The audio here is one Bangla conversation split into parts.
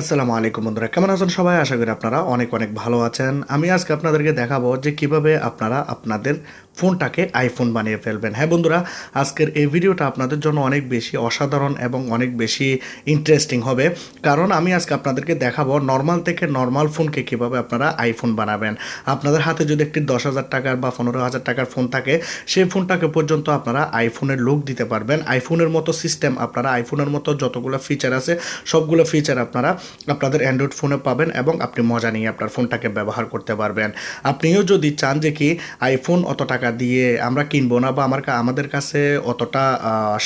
আসসালামু আলাইকুম বন্ধুরা, কেমন আছেন সবাই? আশা করি আপনারা অনেক অনেক ভালো আছেন। আমি আজকে আপনাদেরকে দেখাবো যে কিভাবে আপনারা আপনাদের ফোনটাকে আইফোন বানিয়ে ফেলবেন। হ্যাঁ বন্ধুরা, আজকের এই ভিডিওটা আপনাদের জন্য অনেক বেশি অসাধারণ এবং অনেক বেশি ইন্টারেস্টিং হবে, কারণ আমি আজকে আপনাদেরকে দেখাবো নর্মাল থেকে নর্মাল ফোনকে কিভাবে আপনারা আইফোন বানাবেন। আপনাদের হাতে যদি একটি 10,000 টাকার বা 15,000 টাকার ফোন থাকে, সেই ফোনটাকে পর্যন্ত আপনারা আইফোনের লুক দিতে পারবেন। আইফোনের মতো সিস্টেম আপনারা আইফোনের মতো যতগুলো ফিচার আছে সবগুলো ফিচার আপনারা আপনাদের অ্যান্ড্রয়েড ফোনে পাবেন এবং আপনি মজা নিয়ে আপনার ফোনটাকে ব্যবহার করতে পারবেন। আপনিও যদি চান যে কি আইফোন অত টাকা দিয়ে আমরা কিনবো না বা আমাদের কাছে অতটা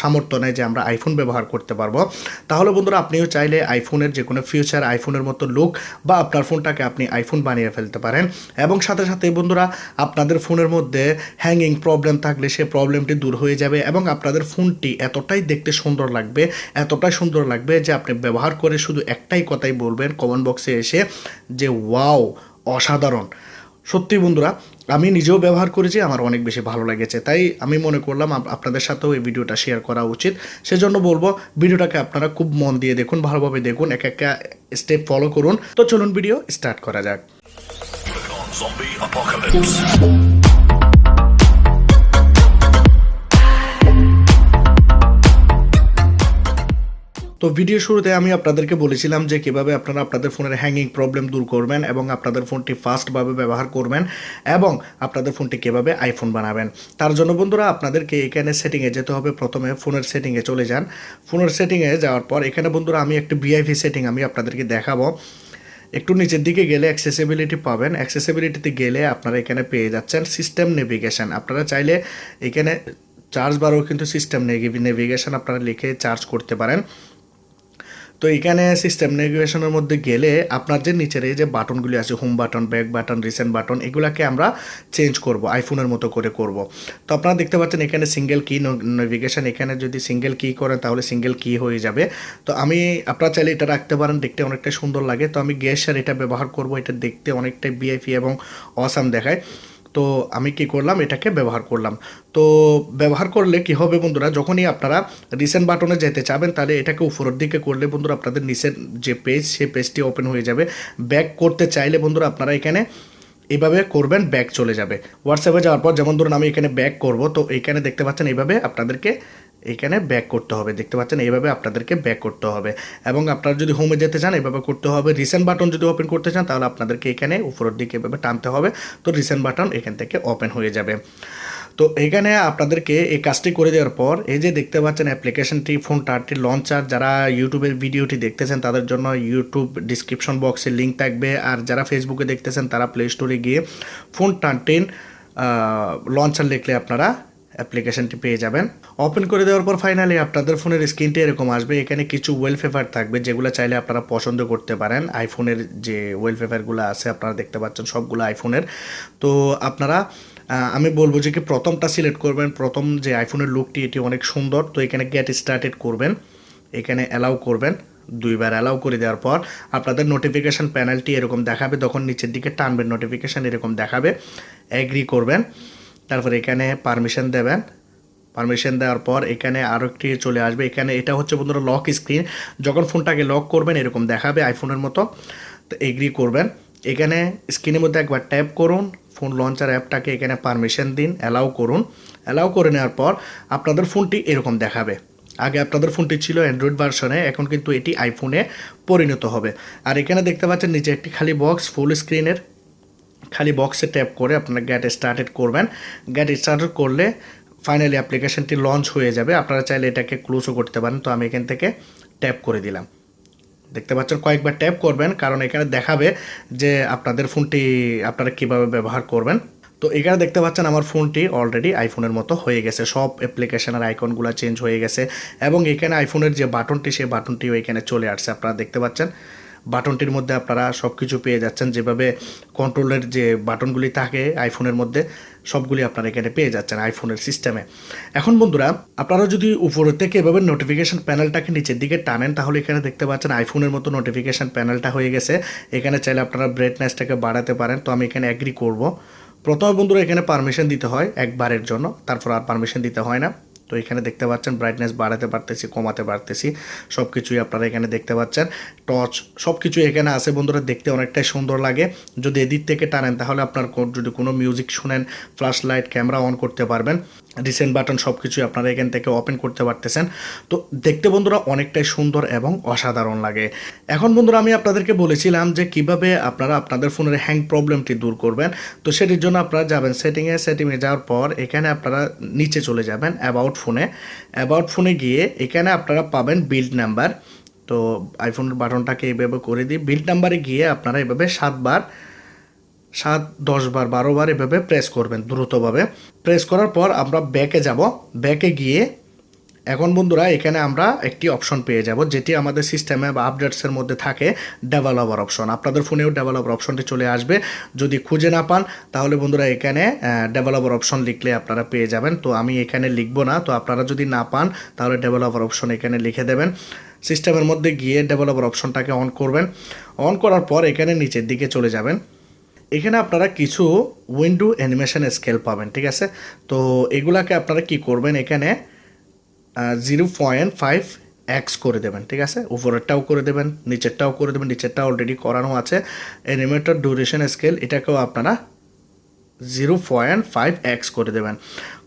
সামর্থ্য নেই যে আমরা আইফোন ব্যবহার করতে পারবো, তাহলে বন্ধুরা আপনিও চাইলে আইফোনের যে কোনো ফিউচার আইফোনের মতো লুক বা আপনার ফোনটাকে আপনি আইফোন বানিয়ে ফেলতে পারেন। এবং সাথে সাথে বন্ধুরা, আপনাদের ফোনের মধ্যে হ্যাঙ্গিং প্রবলেম থাকলে সে প্রবলেমটি দূর হয়ে যাবে এবং আপনাদের ফোনটি এতটাই দেখতে সুন্দর লাগবে, এতটাই সুন্দর লাগবে যে আপনি ব্যবহার করে শুধু একটাই কথাই বলবেন কমেন্ট বক্সে এসে যে ওয়াও, অসাধারণ। সত্যি বন্ধুরা, আমি নিজেও ব্যবহার করেছি, আমার অনেক বেশি ভালো লেগেছে, তাই আমি মনে করলাম আপনাদের সাথেও এই ভিডিওটা শেয়ার করা উচিত। সেজন্য বলবো ভিডিওটাকে আপনারা খুব মন দিয়ে দেখুন, ভালোভাবে দেখুন, এক একটা স্টেপ ফলো করুন। তো চলুন ভিডিও স্টার্ট করা যাক। তো ভিডিও শুরুতে আমি আপনাদেরকে বলেছিলাম যে কীভাবে আপনারা আপনাদের ফোনের হ্যাঙ্গিং প্রবলেম দূর করবেন এবং আপনাদের ফোনটি ফাস্টভাবে ব্যবহার করবেন এবং আপনাদের ফোনটি কীভাবে আইফোন বানাবেন। তার জন্য বন্ধুরা আপনাদেরকে এখানে সেটিংয়ে যেতে হবে। প্রথমে ফোনের সেটিংয়ে চলে যান। ফোনের সেটিংয়ে যাওয়ার পর এখানে বন্ধুরা আমি একটি ভিআইপি সেটিং আমি আপনাদেরকে দেখাবো। একটু নিচের দিকে গেলে অ্যাক্সেসিবিলিটি পাবেন। অ্যাক্সেসিবিলিটিতে গেলে আপনারা এখানে পেয়ে যাচ্ছেন সিস্টেম নেভিগেশন। আপনারা চাইলে এখানে চার্জ বারও কিন্তু সিস্টেম নেভিগেশন আপনারা লিখে চার্জ করতে পারেন। তো এখানে সিস্টেম নেভিগেশনের মধ্যে গেলে আপনার যে নিচের এই যে বাটনগুলি আছে, home button, back button, recent button, এগুলাকে আমরা চেঞ্জ করব, আইফোনের মতো করে করব। তো আপনারা দেখতে পাচ্ছেন এখানে সিঙ্গেল কি নেভিগেশন, এখানে যদি সিঙ্গেল কি করেন তাহলে সিঙ্গেল কি হয়ে যাবে। তো আপনারা চাইলে এটা রাখতে পারেন, দেখতে অনেকটাই সুন্দর লাগে। তো আমি গেস্টার এটা ব্যবহার করব, এটা দেখতে অনেকটাই ভিআইপি এবং অসাম দেখায়। তো আমি কি করলাম, এটাকে ব্যবহার করলাম। তো ব্যবহার করলে কি হবে বন্ধুরা, যখনই আপনারা রিসেন্ট বাটনে যেতে চাবেন তাহলে এটাকে উপরের দিকে করলে বন্ধুরা আপনাদের নিচের যে পেজ সেই পেজটি ওপেন হয়ে যাবে। ব্যাক করতে চাইলে বন্ধুরা আপনারা এখানে এইভাবে করবেন, ব্যাক চলে যাবে। হোয়াটসঅ্যাপে যাওয়ার পর যেমন ধরুন আমি এখানে ব্যাক করব, তো এইখানে দেখতে পাচ্ছেন এইভাবে আপনাদেরকে এইখানে ব্যাক করতে হবে। দেখতে পাচ্ছেন এইভাবে আপনাদেরকে ব্যাক করতে হবে। এবং আপনারা যদি হোমে যেতে চান এভাবে করতে হবে। রিসেন্ট বাটন যদি ওপেন করতে চান তাহলে আপনাদেরকে এখানে উপরের দিকে এভাবে টানতে হবে। তো রিসেন্ট বাটন এখান থেকে ওপেন হয়ে যাবে। তো এখানে আপনাদেরকে এই কাজটি করে দেওয়ার পর এই যে দেখতে পাচ্ছেন অ্যাপ্লিকেশনটি, ফোনটার লঞ্চার, যারা ইউটিউবের ভিডিওটি দেখতেছেন তাদের জন্য ইউটিউব ডিসক্রিপশন বক্সে লিঙ্ক থাকবে, আর যারা ফেসবুকে দেখতেছেন তারা প্লে স্টোরে গিয়ে ফোনটার লঞ্চার লিখলে আপনারা অ্যাপ্লিকেশনটি পেয়ে যাবেন। ওপেন করে দেওয়ার পর ফাইনালি আপনাদের ফোনের স্ক্রিনটি এরকম আসবে। এখানে কিছু ওয়েলপেপার থাকবে যেগুলো চাইলে আপনারা পছন্দ করতে পারেন। আইফোনের যে ওয়েলপেপারগুলো আছে আপনারা দেখতে পাচ্ছেন সবগুলো আইফোনের। তো আপনারা আমি বলবো যে কি প্রথমটা সিলেক্ট করবেন। প্রথম যে আইফোনের লুকটি এটি অনেক সুন্দর। তো এখানে গেট স্টার্টেড করবেন, এখানে অ্যালাউ করবেন। দুইবার অ্যালাউ করে দেওয়ার পর আপনাদের নোটিফিকেশান প্যানেলটি এরকম দেখাবে, তখন নিচের দিকে টানবেন, নোটিফিকেশান এরকম দেখাবে, অ্যাগ্রি করবেন। তারপর এখানে পারমিশন দেবেন। পারমিশন দেওয়ার পর এখানে আরও একটি চলে আসবে। এখানে এটা হচ্ছে বন্ধুরা লক স্ক্রিন, যখন ফোনটাকে লক করবেন এরকম দেখাবে আইফোনের মতো। তো এগ্রি করবেন। এখানে স্ক্রিনের মধ্যে একবার ট্যাপ করুন, ফোন লঞ্চার অ্যাপটাকে এখানে পারমিশন দিন, অ্যালাউ করুন। অ্যালাউ করে নেওয়ার পর আপনাদের ফোনটি এরকম দেখাবে। আগে আপনাদের ফোনটি ছিল অ্যান্ড্রয়েড ভার্সনে, এখন কিন্তু এটি আইফোনে পরিণত হবে। আর এখানে দেখতে পাচ্ছেন নিচে একটি খালি বক্স, ফুল স্ক্রিনের খালি বক্সে ট্যাপ করে আপনারা গেট স্টার্টেড করবেন। গেট স্টার্টেড করলে ফাইনালি অ্যাপ্লিকেশনটি লঞ্চ হয়ে যাবে। আপনারা চাইলে এটাকে ক্লোজও করতে পারেন। তো আমি এখান থেকে ট্যাপ করে দিলাম। দেখতে পাচ্ছেন কয়েকবার ট্যাপ করবেন, কারণ এখানে দেখাবে যে আপনাদের ফোনটি আপনারা কীভাবে ব্যবহার করবেন। তো এখানে দেখতে পাচ্ছেন আমার ফোনটি অলরেডি আইফোনের মতো হয়ে গেছে, সব অ্যাপ্লিকেশনের আইকনগুলো চেঞ্জ হয়ে গেছে এবং এখানে আইফোনের যে বাটনটি সেই বাটনটিও এখানে চলে আসছে। আপনারা দেখতে পাচ্ছেন বাটনটির মধ্যে আপনারা সব কিছু পেয়ে যাচ্ছেন, যেভাবে কন্ট্রোলের যে বাটনগুলি থাকে আইফোনের মধ্যে সবগুলি আপনারা এখানে পেয়ে যাচ্ছেন আইফোনের সিস্টেমে। এখন বন্ধুরা আপনারা যদি উপর থেকে এভাবে নোটিফিকেশান প্যানেলটাকে নিচের দিকে টানেন তাহলে এখানে দেখতে পাচ্ছেন আইফোনের মতো নোটিফিকেশান প্যানেলটা হয়ে গেছে। এখানে চাইলে আপনারা ব্রাইটনেসটাকে বাড়াতে পারেন। তো আমি এখানে অ্যাগ্রি করব। প্রথমে বন্ধুরা এখানে পারমিশন দিতে হয় একবারের জন্য, তারপর আর পারমিশন দিতে হয় না। তো তো এখানে দেখতে পাচ্ছেন ব্রাইটনেস বাড়াতে পারতেছি, কমাতে পারতেছি, সব কিছুই আপনারা এখানে দেখতে পাচ্ছেন। টর্চ সব কিছু এখানে আছে বন্ধুরা, দেখতে অনেকটাই সুন্দর লাগে। যদি এদিক থেকে টানেন তাহলে আপনার যদি কোনো মিউজিক শুনেন, ফ্ল্যাশ লাইট, ক্যামেরা অন করতে পারবেন। রিসেন্ট বাটন সব কিছুই আপনারা এখান থেকে ওপেন করতে পারতেছেন। তো দেখতে বন্ধুরা অনেকটাই সুন্দর এবং অসাধারণ লাগে। এখন বন্ধুরা আমি আপনাদেরকে বলেছিলাম যে কিভাবে আপনারা আপনাদের ফোনের হ্যাং প্রবলেমটি দূর করবেন। তো সেটির জন্য আপনারা যাবেন সেটিংয়ে যাওয়ার পর এখানে আপনারা নিচে চলে যাবেন অ্যাবাউট ফোনে গিয়ে এখানে আপনারা পাবেন বিল্ড নাম্বার। তো আইফোনের বাটনটাকে এইভাবে করে দিই, বিল্ড নাম্বারে গিয়ে আপনারা এভাবে 7, 10 বার 12 বার এভাবে প্রেস করবেন দ্রুতভাবে। প্রেস করার পর আমরা ব্যাকে যাব। ব্যাকে গিয়ে এখন বন্ধুরা এখানে আমরা একটি অপশন পেয়ে যাব, যেটি আমাদের সিস্টেমে বা আপডেটসের মধ্যে থাকে, ডেভেলপার অপশন। আপনাদের ফোনেও ডেভেলপার অপশনটি চলে আসবে। যদি খুঁজে না পান তাহলে বন্ধুরা এখানে ডেভেলপার অপশন লিখলে আপনারা পেয়ে যাবেন। তো আমি এখানে লিখব না, তো আপনারা যদি না পান তাহলে ডেভেলপার অপশন এখানে লিখে দেবেন। সিস্টেমের মধ্যে গিয়ে ডেভেলপার অপশনটাকে অন করবেন। অন করার পর এখানে নিচের দিকে চলে যাবেন। এখানে আপনারা কিছু উইন্ডো অ্যানিমেশন স্কেল পাবেন, ঠিক আছে। তো এগুলাকে আপনারা কি করবেন, এখানে 0.5x করে দেবেন, ঠিক আছে। উপরেরটাও করে দেবেন, নিচেরটাও করে দেবেন। নিচেরটা অলরেডি করানো আছে। অ্যানিমেটর ডিউরেশন স্কেল এটাকেও আপনারা 0.5x করে দেবেন।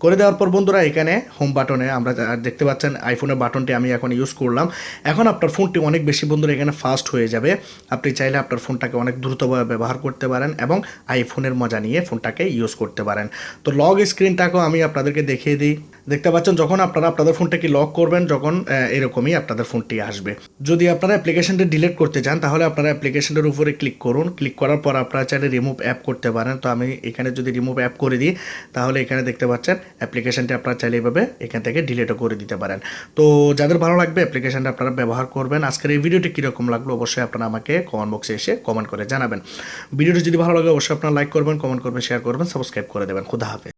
করে দেওয়ার পর বন্ধুরা এখানে হোম বাটনে আমরা দেখতে পাচ্ছেন আইফোনের বাটনটি আমি এখন ইউজ করলাম। এখন আপনার ফোনটি অনেক বেশি বন্ধুরা এখানে ফাস্ট হয়ে যাবে। আপনি চাইলে আপনার ফোনটাকে অনেক দ্রুতভাবে ব্যবহার করতে পারেন এবং আইফোনের মজা নিয়ে ফোনটাকে ইউজ করতে পারেন। তো লক স্ক্রিনটাকেও আমি আপনাদেরকে দেখিয়ে দিই। দেখতে পাচ্ছেন যখন আপনারা আপনাদের ফোনটাকে লক করবেন, যখন এরকমই আপনাদের ফোনটি আসবে। যদি আপনারা অ্যাপ্লিকেশনটি ডিলিট করতে চান তাহলে আপনারা অ্যাপ্লিকেশনটার উপরে ক্লিক করুন। ক্লিক করার পর আপনারা চাইলে রিমুভ অ্যাপ করতে পারেন। তো আমি এখানে যদি রিমুভ অ্যাপ করে দিই তাহলে এখানে দেখতে পাচ্ছেন অ্যাপ্লিকেশনটি আপনারা চাইলে এইভাবে এখান থেকে ডিলিটও করে দিতে পারেন। তো যাদের ভালো লাগবে অ্যাপ্লিকেশনটা আপনারা ব্যবহার করবেন। আজকের এই ভিডিওটি কীরকম লাগলো অবশ্যই আপনারা আমাকে কমেন্ট বক্সে এসে কমেন্ট করে জানাবেন। ভিডিওটি যদি ভালো লাগে অবশ্যই আপনারা লাইক করবেন, কমেন্ট করবেন, শেয়ার করবেন, সাবস্ক্রাইব করে দেবেন। খুদা হাফেজ।